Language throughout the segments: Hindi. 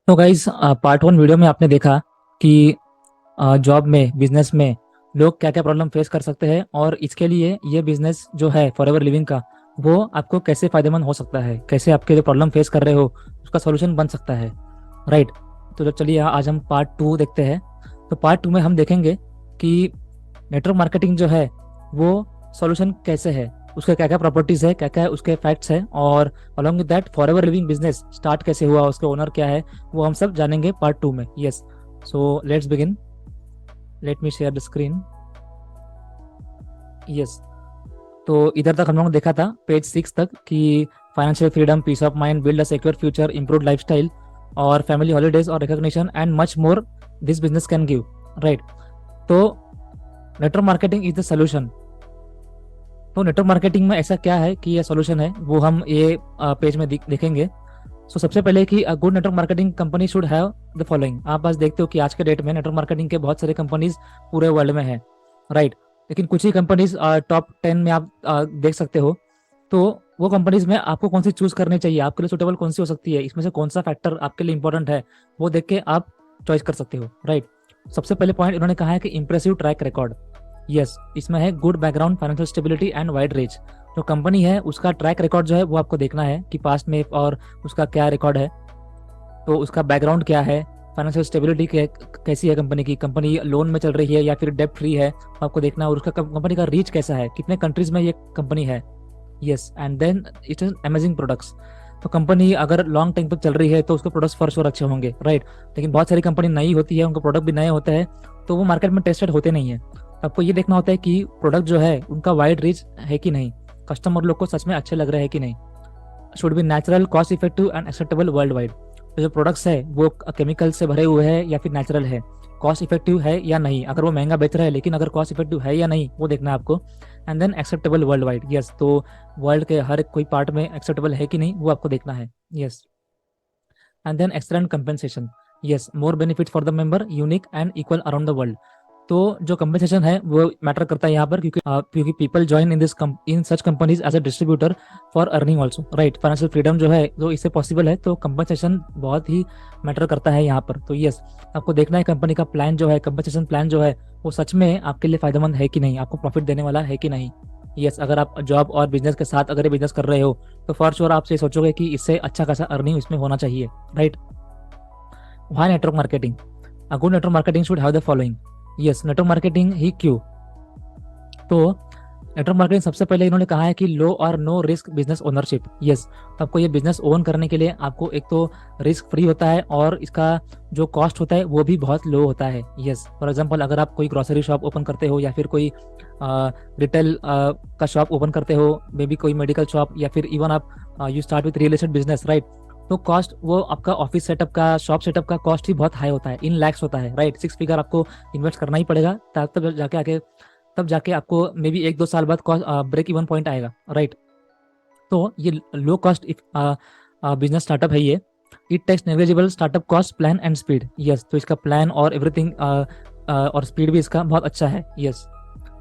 तो गाइस, पार्ट वन वीडियो में आपने देखा कि जॉब में बिजनेस में लोग क्या क्या प्रॉब्लम फेस कर सकते हैं और इसके लिए ये बिजनेस जो है फॉरएवर लिविंग का वो आपको कैसे फायदेमंद हो सकता है, कैसे आपके जो प्रॉब्लम फेस कर रहे हो उसका सॉल्यूशन बन सकता है। राइट। तो चलिए आज हम पार्ट टू देखते हैं। तो पार्ट टू में हम देखेंगे कि नेटवर्क मार्केटिंग जो है वो सॉल्यूशन कैसे है, उसके क्या क्या प्रॉपर्टीज है, क्या क्या उसके फैक्ट्स है, और along with that forever living business start कैसे हुआ, उसके ओनर क्या है, वो हम सब जानेंगे पार्ट टू में। Yes. So let's begin. Let me share the screen. Yes. तो इधर तक हम लोगों ने देखा था पेज 6 तक कि financial freedom, peace of mind, build a secure future, improve lifestyle और फैमिली हॉलीडेज और recognition and much more this business can give. Right. तो network marketing is the solution. तो नेटवर्क मार्केटिंग में ऐसा क्या है कि ये सोल्यूशन है, वो हम ये पेज में देखेंगे। सो सबसे पहले कि good network marketing company should have the following. आप बस देखते हो कि आज के डेट में नेटवर्क मार्केटिंग के बहुत सारे कंपनीज पूरे वर्ल्ड में है। राइट। लेकिन कुछ ही कंपनीज टॉप 10 में आप देख सकते हो। तो वो कंपनीज में आपको कौन सी चूज करनी चाहिए, आपके लिए सुटेबल कौन सी हो सकती है, इसमें से कौन सा फैक्टर आपके लिए इंपॉर्टेंट है, वो देख के आप चॉइस कर सकते हो। राइट। सबसे पहले पॉइंट इन्होंने कहा है कि इंप्रेसिव ट्रैक रिकॉर्ड। यस, इसमें है good background, financial stability and wide reach. जो कंपनी है उसका ट्रैक रिकॉर्ड जो है वो आपको देखना है कि पास्ट में और उसका क्या रिकॉर्ड है। तो उसका बैकग्राउंड क्या है, फाइनेंशियल स्टेबिलिटी कैसी है, कंपनी की, कंपनी लोन में चल रही है या फिर डेब्ट फ्री है, तो आपको देखना है। और उसका कंपनी का रीच कैसा है, कितने कंट्रीज में ये कंपनी है। Yes. And then it is amazing products. तो कंपनी अगर लॉन्ग टाइम तक चल रही है तो उसके प्रोडक्ट्स फॉर श्योर अच्छे होंगे। राइट। लेकिन बहुत सारी कंपनी नई होती है, उनके प्रोडक्ट भी नए होते हैं, तो वो मार्केट में टेस्टेड होते नहीं है। तो आपको ये देखना होता है कि प्रोडक्ट जो है उनका वाइड रीच है कि नहीं, कस्टमर लोग को सच में अच्छे लग रहे हैं कि नहीं। Should be natural, cost effective and acceptable world wide. तो जो प्रोडक्ट्स है वो केमिकल से भरे हुए हैं या फिर नेचुरल है, कॉस्ट इफेक्टिव है या नहीं, अगर वो महंगा बेच रहा है लेकिन अगर कॉस्ट इफेक्टिव है या नहीं वो देखना है आपको। And then acceptable world wide. Yes, तो वर्ल्ड के हर कोई पार्ट में एक्सेप्टेबल है कि नहीं वो आपको देखना है। Yes. And then excellent compensation. Yes, more benefit for the member, unique and equal around the world. तो जो कंपनसेशन है वो मैटर करता है यहाँ पर, क्योंकि people join in such companies as a distributor for earning also. Right. Financial freedom जो है तो इससे पॉसिबल है, तो कंपनसेशन बहुत ही मैटर करता है यहाँ पर। तो यस, आपको देखना है कंपनी का प्लान जो है, कंपनसेशन प्लान जो है वो सच में आपके लिए फायदेमंद है कि नहीं, आपको प्रॉफिट देने वाला है कि नहीं। यस, अगर आप जॉब और बिजनेस के साथ अगर ये बिजनेस कर रहे हो तो फॉर श्योर आप ये सोचोगे कि इससे अच्छा खासा अर्निंग इसमें होना चाहिए। Right. Why network marketing? A good network marketing should have the following. Yes, network marketing ही क्यों? तो नेटवर्क मार्केटिंग सबसे पहले इन्होंने कहा है कि लो और no risk business ownership. Yes, तो आपको ये बिजनेस ओन करने के लिए आपको एक तो रिस्क फ्री होता है और इसका जो कॉस्ट होता है वो भी बहुत लो होता है। यस, फॉर एग्जांपल अगर आप कोई ग्रोसरी शॉप ओपन करते हो या फिर कोई रिटेल का शॉप ओपन करते हो, मे बी कोई मेडिकल शॉप, या फिर इवन आप you start with real estate business. Right. तो कॉस्ट वो आपका ऑफिस सेटअप का, शॉप सेटअप का कॉस्ट ही बहुत हाई होता है, इन लैक्स होता है। राइट। 6 फिगर आपको इन्वेस्ट करना ही पड़ेगा, तब जाके आपको मे बी 1-2 साल बाद ब्रेक इवन पॉइंट आएगा। राइट। तो ये लो कॉस्ट बिजनेस स्टार्टअप है ये। It takes negligible startup cost, plan and speed. Yes, तो इसका प्लान और एवरीथिंग और स्पीड भी इसका बहुत अच्छा है। Yes.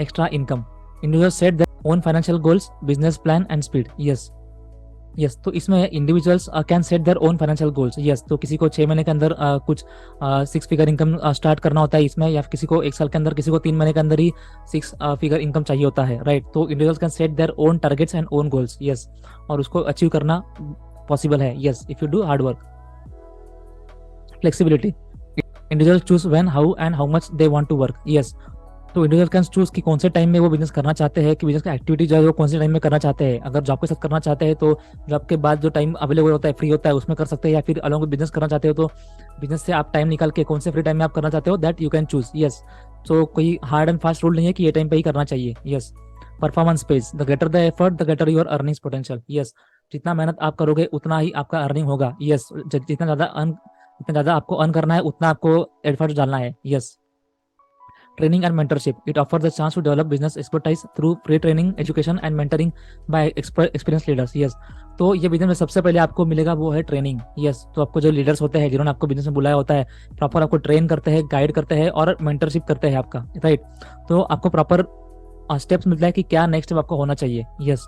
Extra income, individual set their own financial goals, business plan and speed. Yes. Yes, तो इसमें individuals can set their own financial goals. Yes, तो किसी को 6 महीने के अंदर कुछ 6 फिगर इनकम स्टार्ट करना होता है इसमें, या फिर किसी को 1 साल के अंदर, किसी को 3 महीने के अंदर ही 6 फिगर इनकम चाहिए होता है। राइट। तो individuals can set their own targets and own goals. Yes, और उसको अचीव करना पॉसिबल है। Yes, if you do hard work. Flexibility, individual choose when, how and how much they want to work. Yes, तो इंडिविजुअल कैन चूज कि कौन से टाइम में वो बिजनेस करना चाहते हैं, कि बिजनेस का एक्टिविटी जो है वो कौन से टाइम में करना चाहते हैं। अगर जॉब के साथ करना चाहते हैं तो जॉब के बाद जो टाइम अवेलेबल होता है, फ्री होता है, उसमें कर सकते हैं, या फिर अलॉन्ग विद बिजनेस करना चाहते हो तो बिजनेस से आप टाइम निकाल के कौन से फ्री टाइम में आप करना चाहते हो, that you can choose. Yes, तो कोई हार्ड एंड फास्ट रूल नहीं है कि ये टाइम पे ही करना चाहिए। Yes. Performance page, the greater the effort the greater your earnings potential. Yes, जितना मेहनत आप करोगे उतना ही आपका अर्निंग होगा। यस, जितना ज़्यादा आपको अर्न करना है उतना आपको एफर्ट डालना है। Yes. Training and mentorship. It offers the chance to develop business expertise through free training, education and mentoring by experienced leaders. Yes. तो ये बिजनेस में सबसे पहले आपको मिलेगा वो है ट्रेनिंग। यस, तो आपको जो लीडर्स होते हैं जिन्होंने आपको बिजनेस में बुलाया होता है, प्रॉपर आपको ट्रेन करते हैं, गाइड करते हैं और मेंटरशिप करते हैं आपका। राइट। तो आपको प्रॉपर स्टेप्स मिलता है कि क्या नेक्स्ट स्टेप आपको होना चाहिए। यस।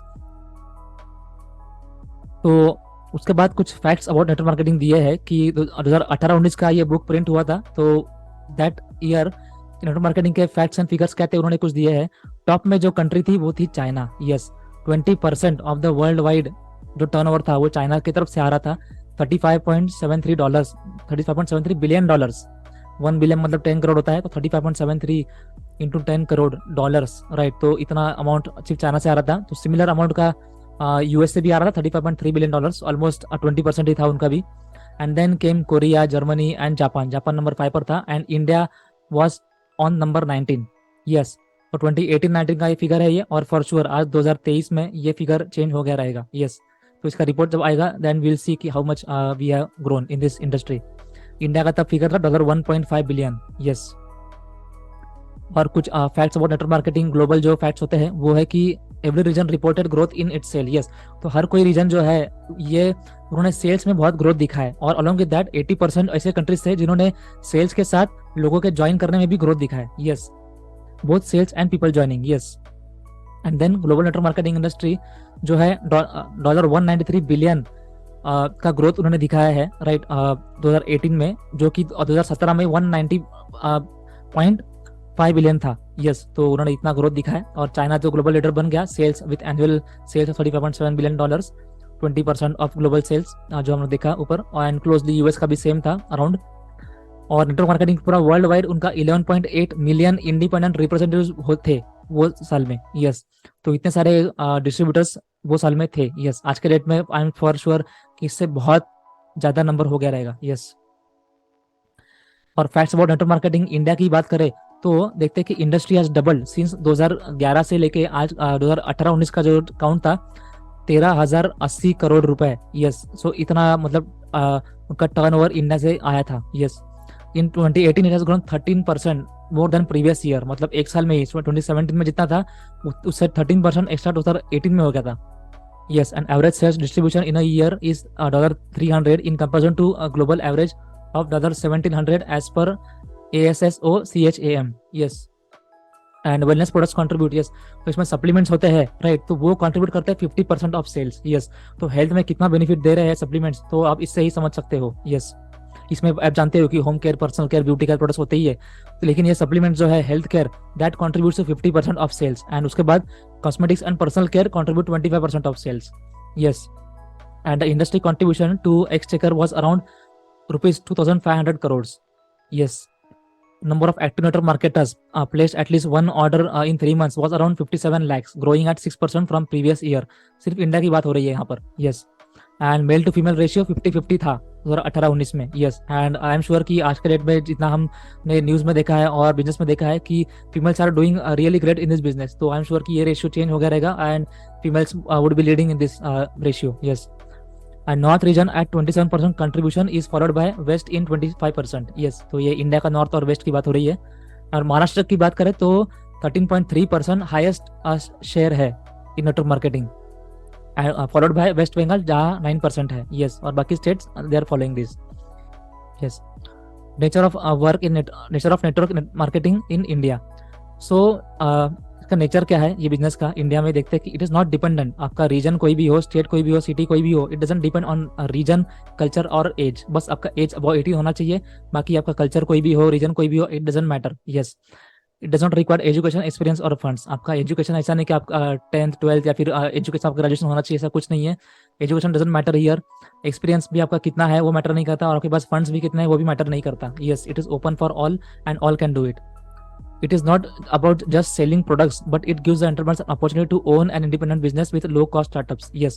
तो उसके बाद कुछ फैक्ट्स अबाउट नेटवर्क मार्केटिंग दिए हैं कि 2018-19 का ये बुक प्रिंट हुआ था, तो दैट ईयर नेटवर्क मार्केटिंग के फैक्ट्स एंड फिगर्स कहते हैं उन्होंने कुछ दिए हैं। टॉप में जो कंट्री थी वो थी China. Yes, 20% of the world wide जो टर्नओवर था वो चाइना की तरफ से आ रहा था। $35.73, $35.73 बिलियन। 1 बिलियन मतलब 10 करोड़ होता है, तो 35.73 इंटू 10 करोड़ डॉलर्स, राइट। तो इतना अमाउंट सिर्फ चाइना से आ रहा था। तो सिमिलर अमाउंट का यूएस से भी आ रहा था, $35.3 बिलियन, ऑलमोस्ट 20% ही था उनका भी। And then came Korea, Germany and Japan. Japan number 5 पर था and India was on number 19। Yes, तो 2018-19 का ये फिगर है ये, और फॉर श्योर आज 2023 में ये फिगर चेंज हो गया रहेगा। यस, तो इसका रिपोर्ट जब आएगा देन विल सी कि how much we have grown in this industry. India का तब फिगर था $1.5 बिलियन। यस, और कुछ facts about network marketing global जो फैक्ट्स होते हैं वो है कि every region reported growth in its sale. Yes, तो हर कोई रीजन जो है ये उन्होंने सेल्स में बहुत ग्रोथ दिखा है, और अलॉन्ग विद दैट 80% ऐसे कंट्रीज थे जिन्होंने सेल्स के साथ लोगों के ज्वाइन करने में भी ग्रोथ दिखा है। Yes, both sales and people joining. Yes, and then global network marketing industry जो है $193 बिलियन का ग्रोथ उन्होंने दिखाया है, राइट, 2018 में, जो कि 2017 में 190.5 बिलियन था। यस, तो उन्होंने इतना ग्रोथ दिखा है, और चाइना जो ग्लोबल लीडर बन गया sales with annual sales of $35.7 billion, 20% of global sales जो हमने देखा ऊपर। एंड क्लोजली यूएस का भी सेम था अराउंड। और नेटवर्क मार्केटिंग पूरा वर्ल्ड वाइड उनका 11.8 मिलियन इंडिपेंडेंट रिप्रेजेंटेटिव्स थे वो साल में। यस, तो इतने सारे डिस्ट्रीब्यूटर्स वो साल में थे। यस, आज के डेट में आई एम फॉर श्योर कि इससे बहुत ज्यादा नंबर हो गया रहेगा। यस, और facts about network marketing India की बात करें तो देखते हैं कि इंडस्ट्री हैज डबल्ड सिंस 2011 से लेके आज 2018-19 का जो काउंट था 13,080 करोड़ रुपए। यस, सो इतना मतलब उनका टर्नओवर इंडिया से आया था। Yes, in 2018 it has grown 13% more than previous year, मतलब एक साल में ही 2017 में जितना था उससे 13% एक्स्ट्रा 2018 में हो गया था। Yes, and average sales distribution in a year is $300 in comparison to global average of $1,700 as per ASSOCHAM. Yes, and wellness products contribute. Yes, तो इसमें सप्लीमेंट्स होते हैं, राइट, तो वो कंट्रीब्यूट करते हैं 50% ऑफ सेल्स। यस, तो हेल्थ में कितना बेनिफिट दे रहे हैं सप्लीमेंट्स, तो आप इससे ही समझ सकते हो। यस, इसमें आप जानते हो कि home care, personal care, beauty care products होते ही है, तो लेकिन ये सप्लीमेंट जो है health care that contributes to 50% of sales, and उसके बाद cosmetics and personal care contribute 25% of sales. Yes, and the industry contribution to exchequer was around rupees 2,500 crores. Yes, number of active network marketers placed at least one order in 3 months was around 57 lakhs, growing at 6% from previous year. सिर्फ इंडिया की बात हो रही है यहाँ पर। Yes, and male to female ratio 50-50 था 2018-19 में। Yes, and I am sure कि आज के डेट में जितना हमने न्यूज में देखा है और बिजनेस में देखा है कि females are doing really great in this business, तो आई एम श्योर कि ये रेशियो चेंज हो गया रहेगा and females would be leading in this ratio. Yes, and north region at 27% contribution is followed by west in 25%. yes, तो ये इंडिया का नॉर्थ और वेस्ट की बात हो रही है। और महाराष्ट्र की बात करें तो 13.3% हाईएस्ट शेयर है in network marketing, followed by West Bengal जहाँ 9% है। यस, और बाकी states they are following this. Yes, nature of work in nature of network marketing in India. So इसका नेचर क्या है ये बिजनेस का इंडिया में देखते हैं कि इट इज नॉट डिपेंडेंट, आपका रीजन कोई भी हो, स्टेट कोई भी हो, सिटी कोई भी हो, it doesn't depend on region, culture और एज। बस आपका एज अबाउट 18 होना चाहिए, बाकी आपका कल्चर कोई भी हो, रीजन कोई भी हो, it doesn't matter. Yes, it does not require education, experience और फंड्स। आपका एजुकेशन ऐसा नहीं कि आप 10th 12th या फिर एजुकेशन आपका ग्रेजुएशन होना चाहिए, ऐसा कुछ नहीं है। Education doesn't matter here, experience भी आपका कितना है वो मैटर नहीं करता, और आपके पास फंड्स भी कितने हैं वो भी मैटर नहीं करता। Yes, it is open for all and all can do it. It is not about just selling products, but it gives the entrepreneurs an opportunity to own an independent business with low cost startups. Yes,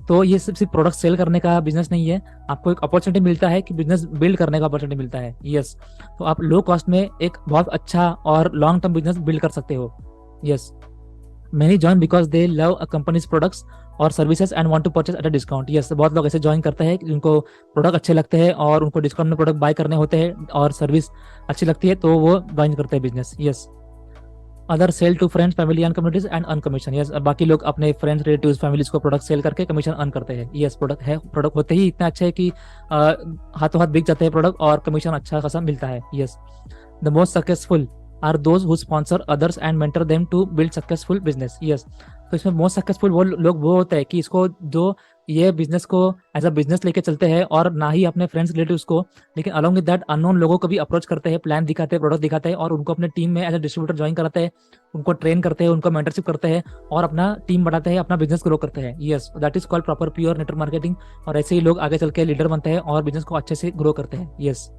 तो ये सिर्फ प्रोडक्ट सेल करने का बिजनेस नहीं है, आपको एक अपॉर्चुनिटी मिलता है कि बिजनेस बिल्ड करने का अपॉर्चुनिटी मिलता है। यस, तो आप लो कॉस्ट में एक बहुत अच्छा और लॉन्ग टर्म बिजनेस बिल्ड कर सकते हो। Yes, many join because they love a company's products और services and want to purchase at a discount. Yes, बहुत लोग ऐसे ज्वाइन करते हैं जिनको प्रोडक्ट अच्छे लगते हैं और उनको डिस्काउंट में प्रोडक्ट बाय करने होते हैं और सर्विस अच्छी लगती है तो वो ज्वाइन करते हैं business. Yes, other sell to friends, family and communities and earn commission. Yes, बाकी लोग अपने फ्रेंड्स, रिलेटिव्स, फैमिलीज को प्रोडक्ट सेल करके कमीशन अर्न करते हैं। यस, प्रोडक्ट होते ही इतने अच्छे है कि हाथों हाथ बिक जाते हैं प्रोडक्ट और कमीशन अच्छा खासा मिलता है। Yes, the most successful are those who sponsor others and mentor them to build successful business. Yes, तो इसमें मोस्ट सक्सेसफुल वो लोग वो होते हैं कि इसको जो ये बिजनेस को एज अ बिजनेस लेके चलते हैं और ना ही अपने फ्रेंड्स रिलेटिव्स को, लेकिन अलॉन्ग विद दैट अननोन लोगों को भी अप्रोच करते हैं, प्लान दिखाते हैं, प्रोडक्ट दिखाते हैं और उनको अपने टीम में एज अ डिस्ट्रीब्यूटर ज्वाइन कराते हैं, उनको ट्रेन करते हैं, उनको मेंटरशिप करते हैं और अपना टीम बढ़ाते हैं, अपना बिजनेस ग्रो करते हैं। Yes, that is called proper pure network marketing. और ऐसे ही लोग आगे चल के लीडर बनते हैं और बिजनेस को अच्छे से ग्रो करते हैं। Yes,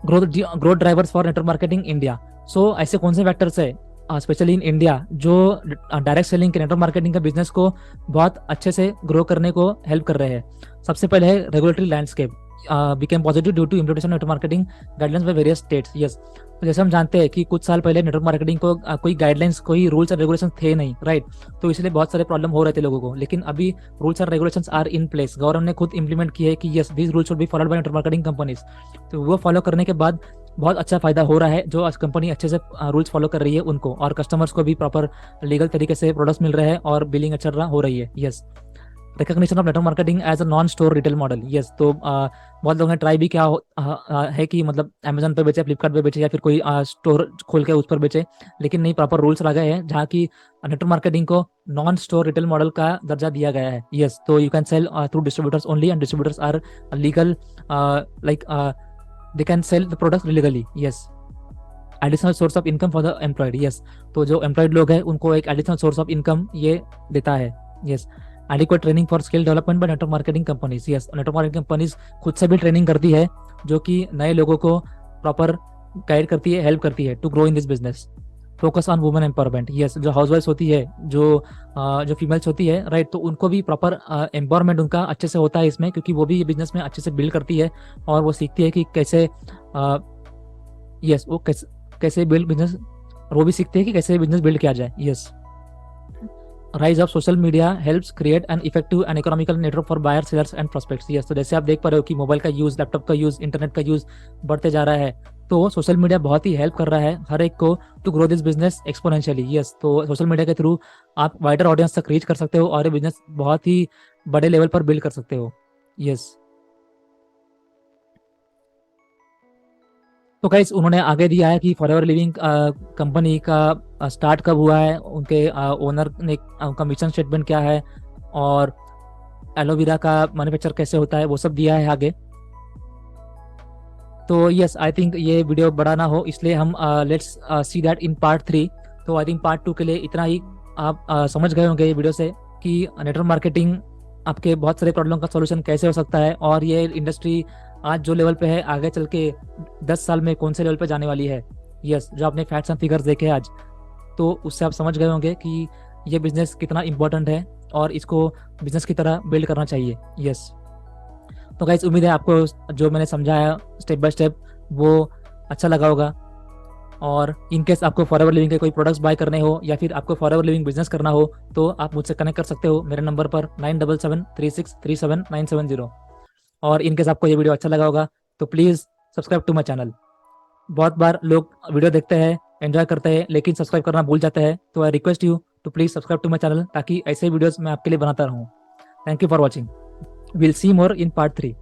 growth drivers for network marketing India. So ऐसे कौन से फैक्टर्स है स्पेशली इन इंडिया जो डायरेक्ट सेलिंग के नेटवर्क मार्केटिंग का बिजनेस को बहुत अच्छे से ग्रो करने को हेल्प कर रहे हैं? सबसे पहले है regulatory landscape became positive due to implementation network marketing guidelines by various states. Yes, तो जैसे हम जानते हैं कि कुछ साल पहले नेटवर्क मार्केटिंग को कोई गाइडलाइंस, कोई रूल्स एंड रेगुलेशन थे नहीं, राइट? तो इसलिए बहुत सारे प्रॉब्लम हो रहे थे लोगों को, लेकिन अभी rules and regulations are in place. Government ने खुद इंप्लीमेंट किए है कि yes, these rules should be followed by network marketing companies. तो वो फॉलो करने के बाद बहुत अच्छा फायदा हो रहा है, जो कंपनी अच्छे से रूल्स फॉलो कर रही है उनको, और कस्टमर्स को भी प्रॉपर लीगल तरीके से प्रोडक्ट्स मिल रहे हैं और बिलिंग अच्छा हो रही है। Yes, recognition of network marketing as a non store retail model. Yes, तो बहुत लोगों ने ट्राई भी किया है कि मतलब अमेजन पे बेचे, फ्लिपकार्ट पे बेचे या फिर कोई स्टोर खोल के उस पर बेचे, लेकिन नहीं, प्रॉपर रूल्स लगा है जहाँ की नेटवर्क मार्केटिंग को नॉन स्टोर रिटेल मॉडल का दर्जा दिया गया है। यस, तो you can sell through distributors only and distributors are legal, like they can sell the product legally. Yes, additional source of income for the employed. Yes, तो जो एम्प्लॉयड लोग हैं उनको एक एडिशनल सोर्स ऑफ इनकम ये देता है। Yes, adequate training for skill development bye network marketing companies. Yes, network marketing companies खुद से भी ट्रेनिंग करती है, जो कि नए लोगों को प्रॉपर गाइड करती है, हेल्प करती है to grow in this business. Focus on women empowerment. Yes, जो हाउसवाइफ होती है, जो फीमेल्स होती है, राइट, तो उनको भी प्रॉपर एम्पावरमेंट उनका अच्छे से होता है इसमें, क्योंकि वो भी ये बिजनेस में अच्छे से बिल्ड करती है और वो सीखती है कि कैसे यस वो कैसे कैसे बिल्ड बिजनेस, और वो भी सीखते हैं कि कैसे बिजनेस बिल्ड किया जाए। Yes, rise of social media helps create an effective and economical network for buyer sellers and prospects. Yes, तो जैसे आप देख पा रहे हो कि मोबाइल का यूज, लैपटॉप का यूज, इंटरनेट का यूज बढ़ते जा रहा है, तो सोशल मीडिया बहुत ही हेल्प कर रहा है हर एक को to grow this business exponentially. Yes, तो सोशल मीडिया के थ्रू आप वाइडर ऑडियंस तक रीच कर सकते हो और ये बिजनेस बहुत ही बड़े लेवल पर बिल्ड कर सकते हो। यस, तो गाइस उन्होंने आगे दिया है कि फॉरएवर लिविंग कंपनी का स्टार्ट कब हुआ है, उनके ओनर ने उनका मिशन स्टेटमेंट क्या है, और एलोवेरा का मैन्युफैक्चर कैसे होता है, वो सब दिया है आगे। तो यस, आई थिंक ये वीडियो बड़ा ना हो, इसलिए हम let's see that in part 3। तो आई थिंक पार्ट 2 के लिए इतना ही। आप समझ गए होंगे ये वीडियो से कि नेटवर्क मार्केटिंग आपके बहुत सारे प्रॉब्लम का सॉल्यूशन कैसे हो सकता है, और ये इंडस्ट्री आज जो लेवल पे है आगे चल के 10 साल में कौन से लेवल पे जाने वाली है। यस, जो आपने फैक्ट्स एंड फिगर्स देखे आज, तो उससे आप समझ गए होंगे कि ये बिजनेस कितना इंपॉर्टेंट है और इसको बिजनेस की तरह बिल्ड करना चाहिए। यस, तो गाइस उम्मीद है आपको जो मैंने समझाया स्टेप बाय स्टेप वो अच्छा लगा होगा। और इन केस आपको फॉरएवर लिविंग के कोई प्रोडक्ट्स बाय करने हो या फिर आपको फॉरएवर लिविंग बिजनेस करना हो, तो आप मुझसे कनेक्ट कर सकते हो मेरे नंबर पर 9773637970। और इन केस आपको ये वीडियो अच्छा लगा होगा तो please subscribe to my channel. बहुत बार लोग वीडियो देखते हैं, एंजॉय करते हैं, लेकिन सब्सक्राइब करना भूल जाते हैं, तो I request you to please subscribe to my channel, ताकि ऐसे वीडियोज़ मैं आपके लिए बनाता रहूँ। Thank you for watching. Will see more in part 3।